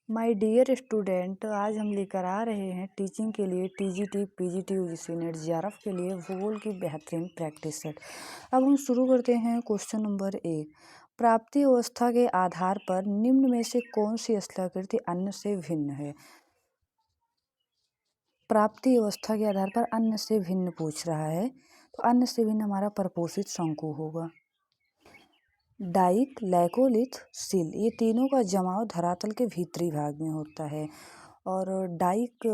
My dear student, आज हम लेकर आ रहे हैं टीचिंग के लिए TGT PGT UGC net JRF के लिए भूगोल की बेहतरीन प्रैक्टिस सेट। अब हम शुरू करते हैं क्वेश्चन नंबर 1। प्राप्ति अवस्था के आधार पर निम्न में से कौन सी स्थलाकृति अन्य से भिन्न है। प्राप्ति अवस्था के आधार पर अन्य से भिन्न पूछ रहा है, तो अन्य से भिन्न हमारा परपोषित शंकु होगा। डाइक, लैकोलिथ, सिल, ये तीनों का जमाव धरातल के भीतरी भाग में होता है। और डाइक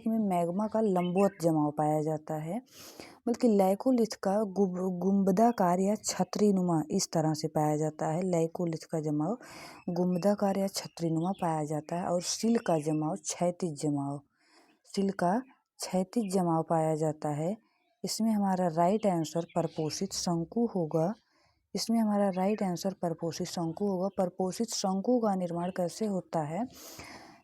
में मैग्मा का लंबवत जमाव पाया जाता है, बल्कि लैकोलिथ का गुंबदाकार या छतरीनुमा इस तरह से पाया जाता है। लैकोलिथ का जमाव गुंबदाकार या छतरीनुमा पाया जाता है। और सिल का क्षैतिज जमाव पाया जाता है। इसमें हमारा राइट आंसर परपोषित शंकु होगा। परपोषित शंकु का निर्माण कैसे होता है?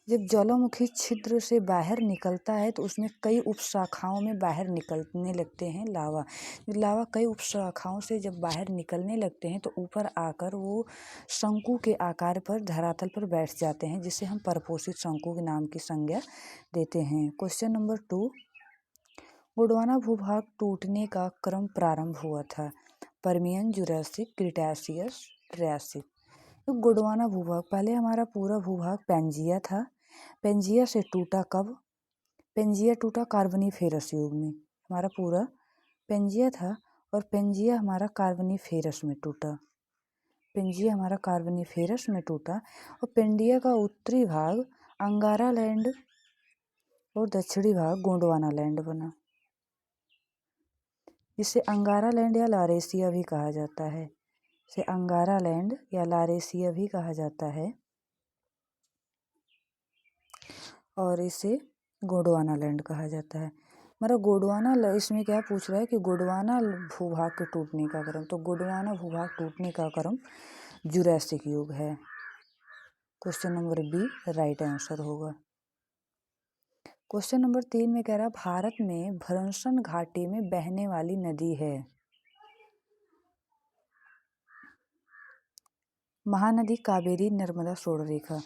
जब ज्वालामुखी छिद्र से बाहर निकलता है तो उसमें कई उपशाखाओं में बाहर निकलने लगते हैं लावा कई उपशाखाओं से जब बाहर निकलने लगते हैं तो ऊपर आकर वो शंकु के आकार पर धरातल पर बैठ जाते हैं, जिसे हम परपोषित शंकु के नाम की संज्ञा देते हैं। Question number 2। गोंडवाना भूभाग टूटने का क्रम प्रारंभ हुआ था। Permian, Jurassic, Cretaceous, Triassic. तो गोंडवाना भूभाग, पहले हमारा पूरा भूभाग पेंजिया था। पेंजिया से टूटा कब? पेंजिया टूटा कार्बोनिफेरस युग में। हमारा पूरा पेंजिया था और पेंजिया हमारा कार्बोनिफेरस में टूटा। और पेंडिया का उत्तरी भाग अंगारा लैंड और दक्षिणी भाग गोंडवाना लैंड बना, जिसे अंगारा लैंड या लारेसिया भी कहा जाता है। और इसे गोंडवाना लैंड कहा जाता है। हमारा गोंडवाना, इसमें क्या पूछ रहा है कि गोंडवाना भूभाग के टूटने का क्रम, तो गोंडवाना भूभाग टूटने का क्रम जुरासिक युग है। Question number B right answer होगा। क्वेश्चन नंबर 3 में कह रहा है भारत में भ्रंशन घाटी में बहने वाली नदी है। महानदी, कावेरी, नर्मदा, स्वर्णरेखा।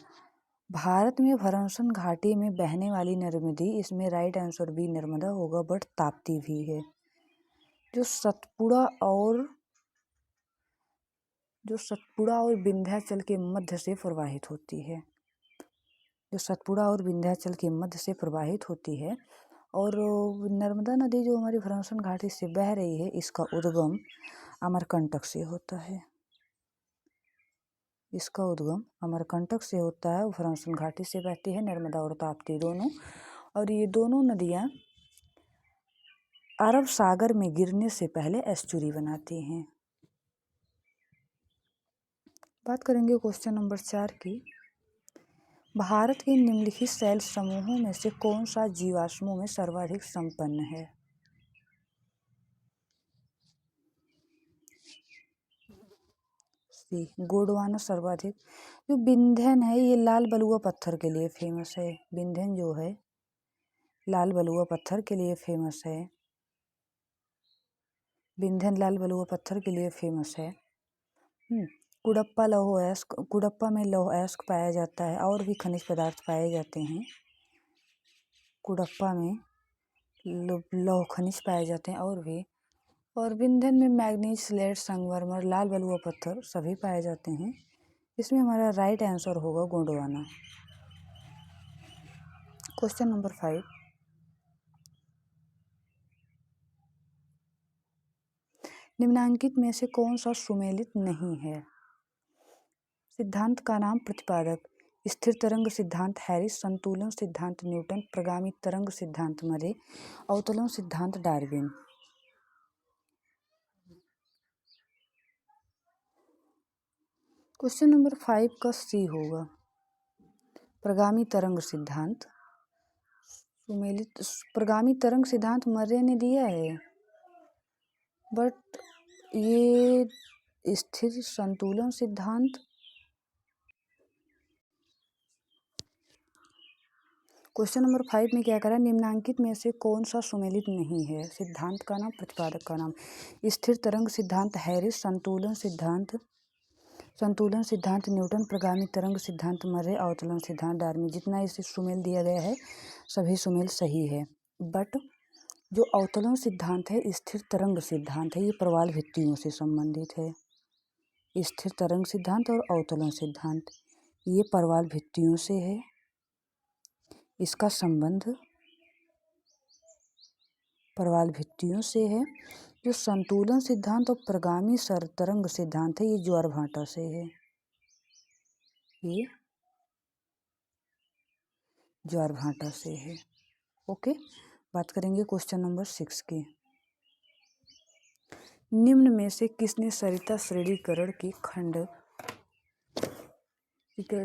भारत में भ्रंशन घाटी में बहने वाली नर्मदी, इसमें राइट आंसर भी नर्मदा होगा, बट ताप्ती भी है। जो सतपुड़ा और विंध्याचल के मध्य से प्रवाहित होती है। और नर्मदा नदी जो हमारी भ्रंशन घाटी से बह रही है, इसका उद्गम अमरकंटक से होता है। भ्रंशन घाटी से बहती है नर्मदा और ताप्ती दोनों। और ये दोनों नदियाँ अरब सागर में गिरने से पहले एस्चुरी बनाती हैं। बात करेंगे क्वेश्चन नंबर 4 की। भारत के निम्नलिखित शैल समूहों में से कौन सा जीवाश्मों में सर्वाधिक संपन्न है? सी, गोंडवाना सर्वाधिक। जो विंध्यन है ये लाल बलुआ पत्थर के लिए फेमस है। विंध्यन जो है लाल बलुआ पत्थर के लिए फेमस है। कुडप्पा में लौह अयस्क पाया जाता है और भी खनिज पदार्थ पाए जाते हैं। कुडप्पा में लौह खनिज पाए जाते हैं और विंध्यन में मैग्नीज, स्लेट, संगमरमर, लाल बलुआ पत्थर सभी पाए जाते हैं। इसमें हमारा राइट आंसर होगा गोंडवाना। Question number 5। निम्नांकित में से कौन सा सुमेलित नहीं है? सिद्धांत का नाम प्रतिपादक। स्थिर तरंग सिद्धांत हैरिस, संतुलन सिद्धांत न्यूटन, प्रगामी तरंग सिद्धांत मरे, अवतलन सिद्धांत डार्विन। क्वेश्चन नंबर 5 का सी होगा प्रगामी तरंग सिद्धांत। प्रगामी तरंग सिद्धांत मर्रे ने दिया है, बट ये स्थिर संतुलन सिद्धांत। क्वेश्चन नंबर 5 में क्या करा? निम्नांकित में से कौन सा सुमेलित नहीं है? सिद्धांत का नाम, प्रतिपादक का नाम। स्थिर तरंग सिद्धांत हैरिस, संतुलन सिद्धांत संतुलन सिद्धांत न्यूटन, प्रगामी तरंग सिद्धांत मर्रे, अवतरण सिद्धांत डार्विन। जितना इसे सुमेल दिया गया है सभी सुमेल सही है, बट जो अवतरण सिद्धांत है, स्थिर तरंग सिद्धांत है, ये प्रवाल भित्तियों से संबंधित है। स्थिर तरंग सिद्धांत और अवतरण सिद्धांत ये प्रवाल भित्तियों से है। इसका संबंध प्रवाल भित्तियों से है। जो संतुलन सिद्धांत और प्रगामी तरंग सिद्धांत है, ये ज्वारभाटा से है। ये ज्वारभाटा से है। ओके, बात करेंगे क्वेश्चन नंबर 6 की। निम्न में से किसने सरिता श्रेणीकरण की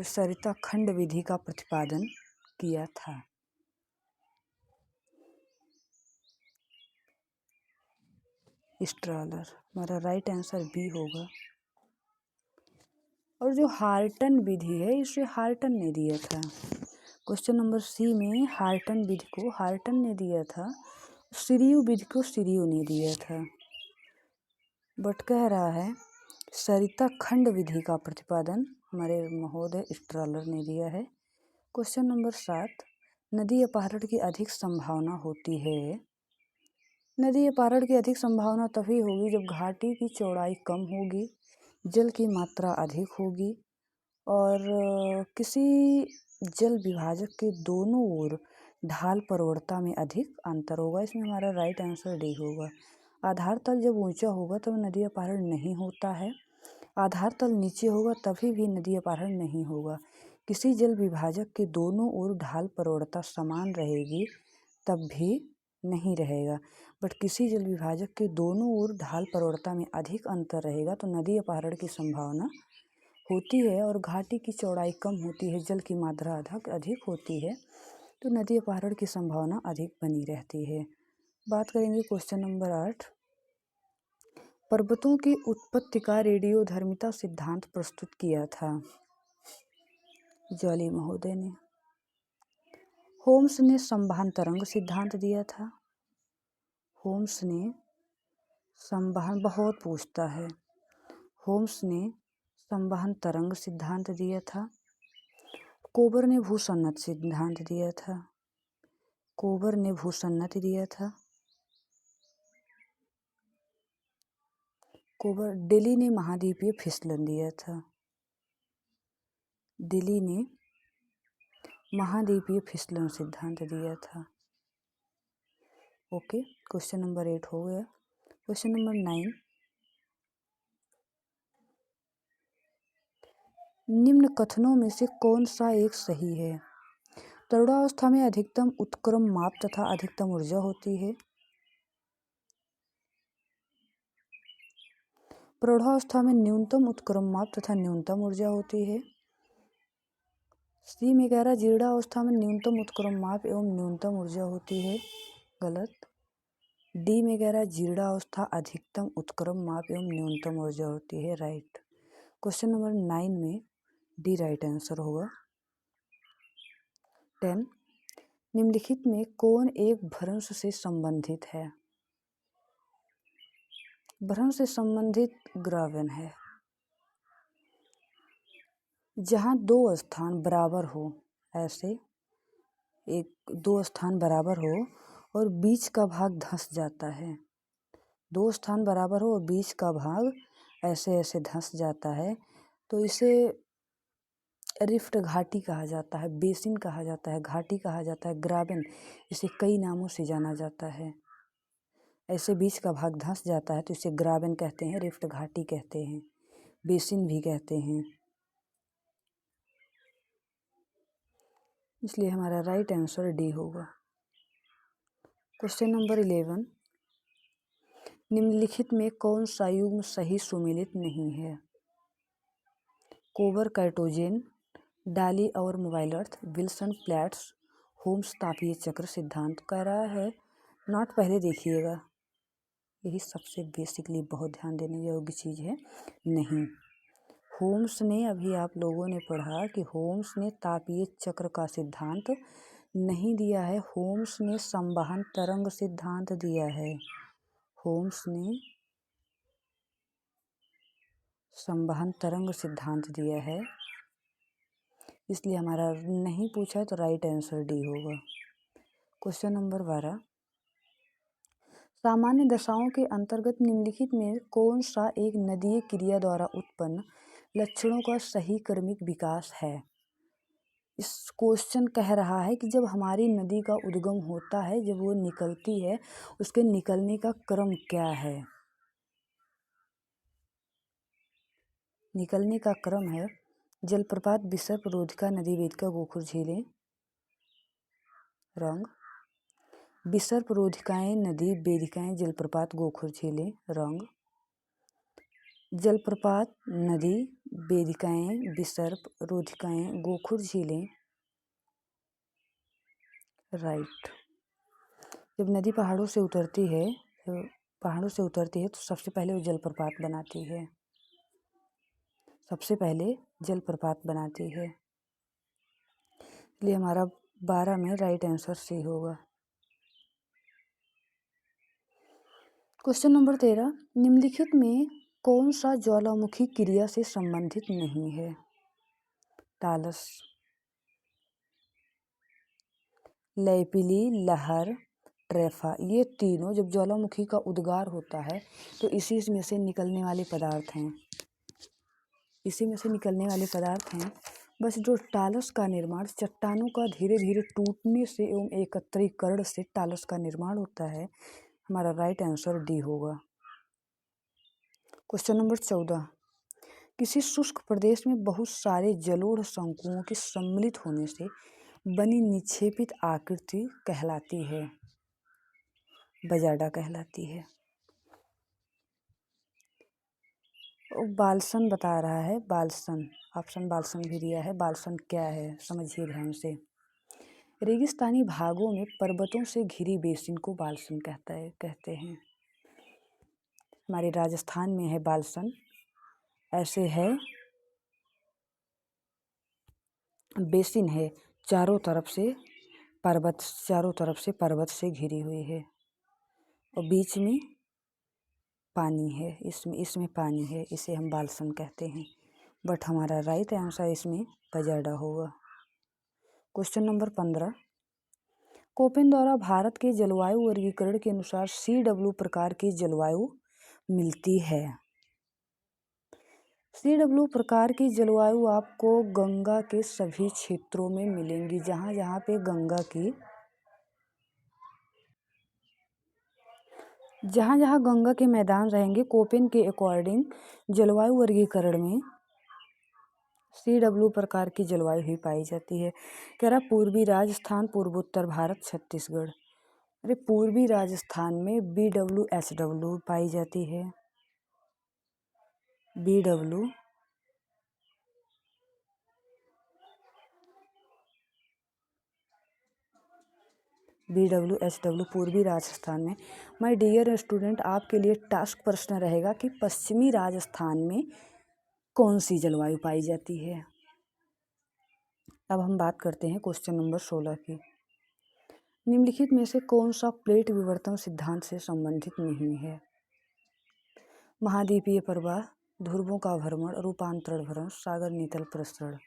सरिता खंड विधि का प्रतिपादन किया था? स्ट्रॉलर। हमारा राइट आंसर बी होगा। और जो हार्टन विधि है, इसे हार्टन ने दिया था। क्वेश्चन नंबर सी में हार्टन विधि को हार्टन ने दिया था, सीरियो विधि को सीरियो ने दिया था। बट कह रहा है सरिता खंड विधि का प्रतिपादन हमारे महोदय स्ट्रॉलर ने दिया है। क्वेश्चन नंबर 7, नदी अपहरण की अधिक संभावना होती है। नदी अपहरण की अधिक संभावना तभी होगी जब घाटी की चौड़ाई कम होगी, जल की मात्रा अधिक होगी और किसी जल विभाजक के दोनों ओर ढाल प्रवणता में अधिक अंतर होगा। इसमें हमारा राइट आंसर डी होगा। आधार तल जब ऊंचा होगा तब नदी अपहरण नहीं होता है। आधार तल नीचे होगा तभी भी नदी अपहरण नहीं होगा। किसी जल विभाजक के दोनों ओर ढाल प्रवणता समान रहेगी तब भी नहीं रहेगा, बट किसी जल विभाजक के दोनों ओर ढाल प्रवणता में अधिक अंतर रहेगा तो नदी अपहरण की संभावना होती है। और घाटी की चौड़ाई कम होती है, जल की मात्रा अधिक होती है, तो नदी अपहरण की संभावना अधिक बनी रहती है। बात करेंगे क्वेश्चन नंबर 8, पर्वतों की उत्पत्ति का रेडियोधर्मिता सिद्धांत प्रस्तुत किया था? जॉली महोदय ने। होम्स ने संवहन तरंग सिद्धांत दिया था। होम्स ने संवहन बहुत पूछता है। होम्स ने संवहन तरंग सिद्धांत दिया था। कोबर ने भूसन्नत सिद्धांत दिया था। कोबर ने भूसन्नत दिया था। दिल्ली ने महाद्वीपीय फिसलन दिया था। दिल्ली ने महाद्वीपीय फिसलन सिद्धांत दिया था। ओके, क्वेश्चन नंबर 8 हो गया। क्वेश्चन नंबर 9, निम्न कथनों में से कौन सा एक सही है? तरुणावस्था में अधिकतम उत्क्रम माप तथा अधिकतम ऊर्जा होती है। प्रौढ़ावस्था में न्यूनतम उत्क्रम माप तथा न्यूनतम ऊर्जा होती है। सी में कह रहा है जीर्णावस्था में न्यूनतम उत्क्रम माप एवं न्यूनतम ऊर्जा होती है, गलत। डी में कह रहा है जीर्णावस्था अधिकतम उत्क्रम माप एवं न्यूनतम ऊर्जा होती है, राइट। क्वेश्चन नंबर 9 में डी राइट आंसर होगा। 10, निम्नलिखित में कौन एक भ्रंश से संबंधित है? भ्रंश से संबंधित ग्रावेन है। जहाँ दो स्थान बराबर हो, ऐसे एक दो स्थान बराबर हो और बीच का भाग धंस जाता है। दो स्थान बराबर हो और बीच का भाग ऐसे ऐसे धंस जाता है तो इसे रिफ्ट घाटी कहा जाता है, बेसिन कहा जाता है, घाटी कहा जाता है, ग्राबेन, इसे कई नामों से जाना जाता है। ऐसे बीच का भाग धंस जाता है तो इसे ग्राबेन कहते हैं, रिफ्ट घाटी कहते हैं, बेसिन भी कहते हैं। इसलिए हमारा राइट आंसर डी होगा। क्वेश्चन नंबर 11, निम्नलिखित में कौन सा युग्म सही सुमेलित नहीं है? कोबर काइटोजेन, डाली और मोबाइल अर्थ, विल्सन प्लैट्स, होम्स तापीय चक्र सिद्धांत। कह रहा है नॉट पहले देखिएगा, यही सबसे बेसिकली बहुत ध्यान देने योग्य चीज़ है। नहीं, होम्स ने, अभी आप लोगों ने पढ़ा कि होम्स ने तापीय चक्र का सिद्धांत नहीं दिया है, होम्स ने संवहन तरंग सिद्धांत दिया है। होम्स ने संवहन तरंग सिद्धांत दिया है, इसलिए हमारा नहीं पूछा तो राइट आंसर डी होगा। क्वेश्चन नंबर 12, सामान्य दशाओं के अंतर्गत निम्नलिखित में कौन सा एक नदीय क्रिया द्वारा उत्पन्न लक्षणों का सही क्रमिक विकास है। इस क्वेश्चन कह रहा है कि जब हमारी नदी का उद्गम होता है, जब वो निकलती है, उसके निकलने का क्रम क्या है। निकलने का क्रम है जलप्रपात, विसर्प, रोधिका, नदी, वेदिका, गोखुर, झीलें। रंग विसर्प, रोधिकाएं, नदी, वेदिकाएं, जलप्रपात, गोखुर, झीलें। रंग जलप्रपात, नदी, वेदिकाएं, विसर्प, रोधिकाएं, गोखुर, झीलें। राइट। जब नदी पहाड़ों से उतरती है तो सबसे पहले वो जलप्रपात बनाती है, सबसे पहले जलप्रपात बनाती है, इसलिए हमारा 12 में राइट आंसर सी होगा। क्वेश्चन नंबर 13, निम्नलिखित में कौन सा ज्वालामुखी क्रिया से संबंधित नहीं है। तालस, लैपिली, लहर, ट्रेफा, ये तीनों जब ज्वालामुखी का उद्गार होता है तो इसी में से निकलने वाले पदार्थ हैं, बस जो टालस का निर्माण चट्टानों का धीरे धीरे टूटने से एवं एकत्रीकरण से टालस का निर्माण होता है। हमारा राइट आंसर डी होगा। क्वेश्चन नंबर 14, किसी शुष्क प्रदेश में बहुत सारे जलोढ़ शंकुओं के सम्मिलित होने से बनी निक्षेपित आकृति कहलाती है। बजाडा कहलाती है। बालसन बता रहा है, बालसन, ऑप्शन बालसन भी दिया है। बालसन क्या है समझिए ध्यान से। रेगिस्तानी भागों में पर्वतों से घिरी बेसिन को बालसन कहते हैं। हमारे राजस्थान में है बालसन। ऐसे है, बेसिन है, चारों तरफ से पर्वत से घिरी हुई है और बीच में पानी है, इसमें पानी है, इसे हम बालसन कहते हैं। बट हमारा राइट आंसर इसमें बजाडा होगा। क्वेश्चन नंबर 15, कोपेन द्वारा भारत के जलवायु वर्गीकरण के अनुसार CW प्रकार की जलवायु मिलती है। CW प्रकार की जलवायु आपको गंगा के सभी क्षेत्रों में मिलेंगी। जहाँ जहाँ गंगा के मैदान रहेंगे, कोपेन के अकॉर्डिंग जलवायु वर्गीकरण में CW प्रकार की जलवायु ही पाई जाती है। कह रहा पूर्वी राजस्थान, पूर्वोत्तर भारत, छत्तीसगढ़। अरे पूर्वी राजस्थान में BWHW पाई जाती है। BWHW पूर्वी राजस्थान में। माय डियर स्टूडेंट, आपके लिए टास्क प्रश्न रहेगा कि पश्चिमी राजस्थान में कौन सी जलवायु पाई जाती है। अब हम बात करते हैं क्वेश्चन नंबर 16 की। निम्नलिखित में से कौन सा प्लेट विवर्तन सिद्धांत से संबंधित नहीं है। महाद्वीपीय प्रवाह, ध्रुवों का भ्रमण, रूपांतरण भ्रमण, सागर नीतल प्रसरण।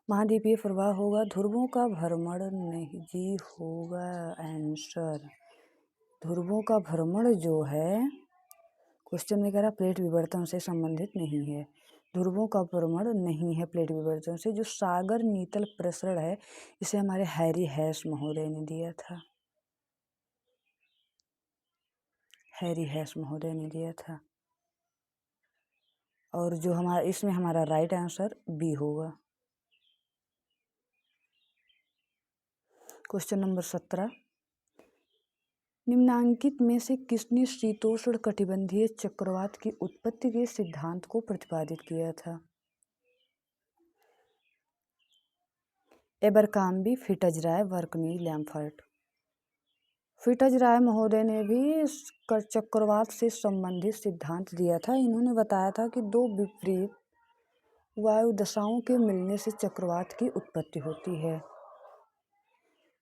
महाद्वीपीय प्रवाह होगा, ध्रुवों का भ्रमण नहीं जी होगा आंसर। ध्रुवों का भ्रमण जो है क्वेश्चन में कह रहा प्लेट विवर्तन से संबंधित नहीं है। ध्रुवों का भ्रमण नहीं है प्लेट विवर्तन से। जो सागर नीतल प्रसरण है, इसे हमारे हैरी हैस महोदय ने दिया था। और जो इसमें हमारा राइट आंसर बी होगा। क्वेश्चन नंबर 17, निम्नांकित में से किसने शीतोष्ण कटिबंधीय चक्रवात की उत्पत्ति के सिद्धांत को प्रतिपादित किया था। एबरकाम्बी, फिट्जरॉय, बर्कनी, लैम्फर्ट। फिट्जरॉय महोदय ने भी चक्रवात से संबंधित सिद्धांत दिया था। इन्होंने बताया था कि दो विपरीत वायु दशाओं के मिलने से चक्रवात की उत्पत्ति होती है।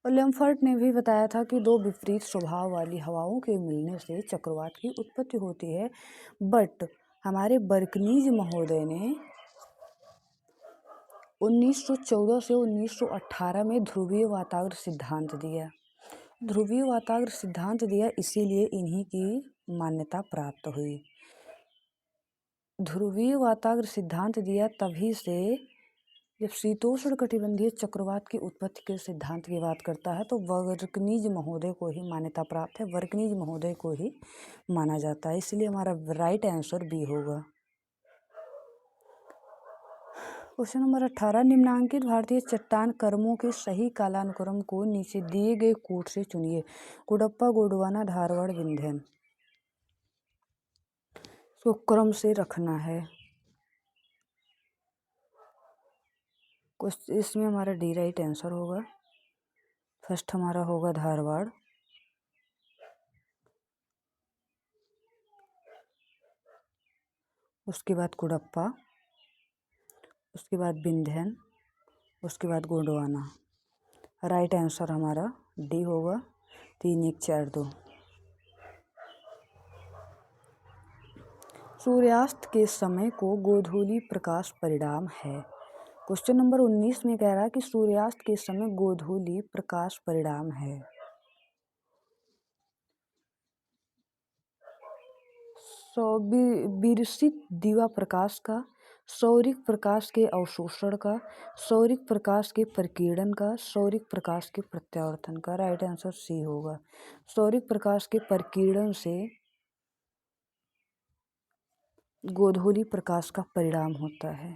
और लैम्फर्ट ने भी बताया था कि दो विपरीत स्वभाव वाली हवाओं के मिलने से चक्रवात की उत्पत्ति होती है। बट हमारे बर्कनीज महोदय ने 1914 से 1918 में ध्रुवीय वाताग्र सिद्धांत दिया। ध्रुवीय वाताग्र सिद्धांत दिया, इसीलिए इन्हीं की मान्यता प्राप्त हुई। ध्रुवीय वाताग्र सिद्धांत दिया तभी से जब शीतोष्ण कटिबंधीय चक्रवात की उत्पत्ति के सिद्धांत की बात करता है तो वर्कनीज महोदय को ही मान्यता प्राप्त है, वर्कनीज महोदय को ही माना जाता है, इसलिए हमारा राइट आंसर बी होगा। क्वेश्चन नंबर 18, निम्नांकित भारतीय चट्टान कर्मों के सही कालानुक्रम को नीचे दिए गए कोड से चुनिए। कुडप्पा, गोंडवाना, धारवाड़, विंध्यन। इसको क्रम से रखना है। इसमें हमारा डी राइट आंसर होगा। फर्स्ट हमारा होगा धारवाड़, उसके बाद कुडप्पा, उसके बाद विंध्यन, उसके बाद गोंडवाना। राइट आंसर हमारा डी होगा। 3, 1, 4, 2। सूर्यास्त के समय को गोधूली प्रकाश परिणाम है। क्वेश्चन नंबर 19 में कह रहा है कि सूर्यास्त के समय गोधूली प्रकाश परिणाम है। विरसित दीवा प्रकाश का, सौरिक प्रकाश के अवशोषण का, सौरिक प्रकाश के प्रकीर्णन का, सौरिक प्रकाश के प्रत्यावर्तन का। राइट आंसर सी होगा। सौरिक प्रकाश के प्रकीर्णन से गोधूली प्रकाश का परिणाम होता है।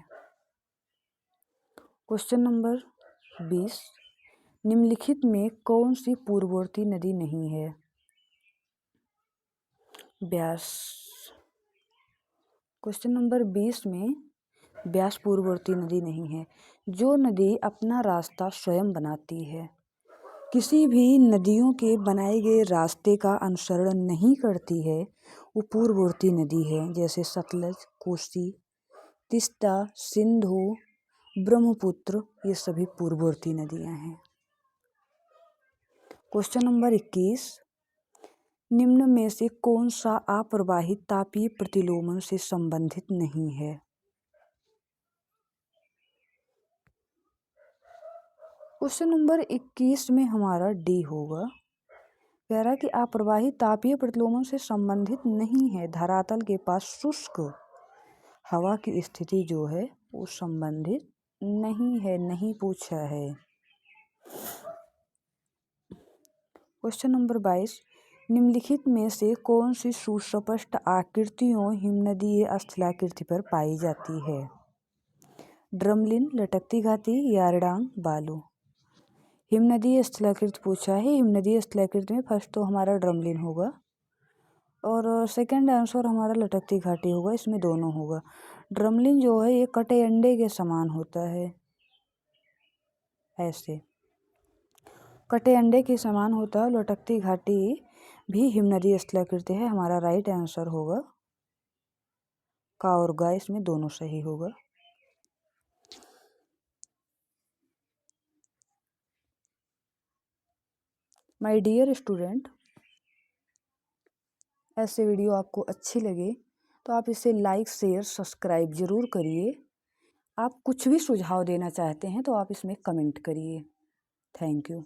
क्वेश्चन नंबर 20, निम्नलिखित में कौन सी पूर्ववर्ती नदी नहीं है? ब्यास। क्वेश्चन नंबर 20 में ब्यास पूर्ववर्ती नदी नहीं है। जो नदी अपना रास्ता स्वयं बनाती है, किसी भी नदियों के बनाए गए रास्ते का अनुसरण नहीं करती है, वो पूर्ववर्ती नदी है। जैसे सतलज, कोसी, तीस्ता, सिंधु, ब्रह्मपुत्र, ये सभी पूर्ववर्ती नदियां हैं। क्वेश्चन नंबर 21, निम्न में से कौन सा अप्रवाहित तापीय प्रतिलोमन से संबंधित नहीं है? क्वेश्चन नंबर 21 में हमारा डी होगा। कह रहा है कि अप्रवाहित तापीय प्रतिलोमन से संबंधित नहीं है। धरातल के पास शुष्क हवा की स्थिति जो है वो संबंधित नहीं है, नहीं पूछा है। क्वेश्चन नंबर 22, निम्नलिखित में से कौन सी सुस्पष्ट आकृतियों हिमनदीय स्थलाकृति पर पाई जाती है? ड्रमलिन, लटकती घाटी, यारडांग, बालू। हिमनदीय स्थलाकृति पूछा है। हिमनदीय स्थलाकृति में फर्स्ट तो हमारा ड्रमलिन होगा और सेकंड आंसर हमारा लटकती घाटी होगा। इसमें दोनों होगा। ड्रमलिन जो है ये कटे अंडे के समान होता है, ऐसे कटे अंडे के समान होता है। लटकती घाटी भी हिमनदीय स्थलाकृति है। हमारा राइट आंसर होगा का और गा, इसमें दोनों सही होगा। माय डियर स्टूडेंट, ऐसे वीडियो आपको अच्छी लगे तो आप इसे लाइक, शेयर, सब्सक्राइब ज़रूर करिए। आप कुछ भी सुझाव देना चाहते हैं तो आप इसमें कमेंट करिए। Thank you.